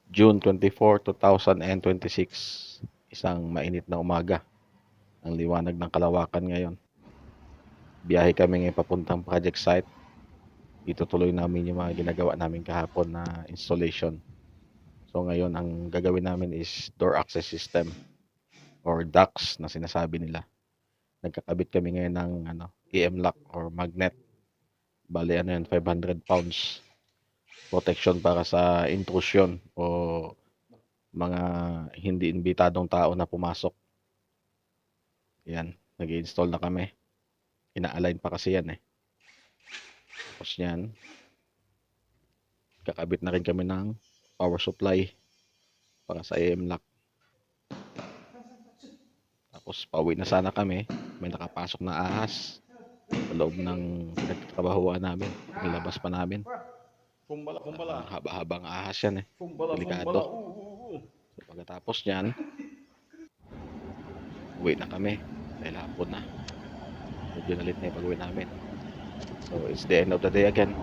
June 24, 2026. Isang mainit na umaga. Ang liwanag ng kalawakan ngayon. Biyahe kami ngayon papuntang project site. Itutuloy namin yung mga ginagawa namin kahapon na installation. So ngayon ang gagawin namin is door access system or DACS na sinasabi nila. Nagkakabit kami ngayon ng EM lock or magnet. Bali 500 pounds protection para sa intrusion o mga hindi imbitadong tao na pumasok. Yan, nag-i-install na kami. Ina-align pa kasi yan eh. Tapos yan, kakabit na rin kami ng power supply para sa EM lock. Tapos pauwi na sana kami. May nakapasok na ahas sa loob ng pinagtatrabahuan namin. Nilabas pa namin. Haba-habang ahas yan eh. Delikado. So pagkatapos nyan, uwi na kami. Dahil hapon na. Medyo nalit na yung pag-uwi namin. So it's the end of the day again.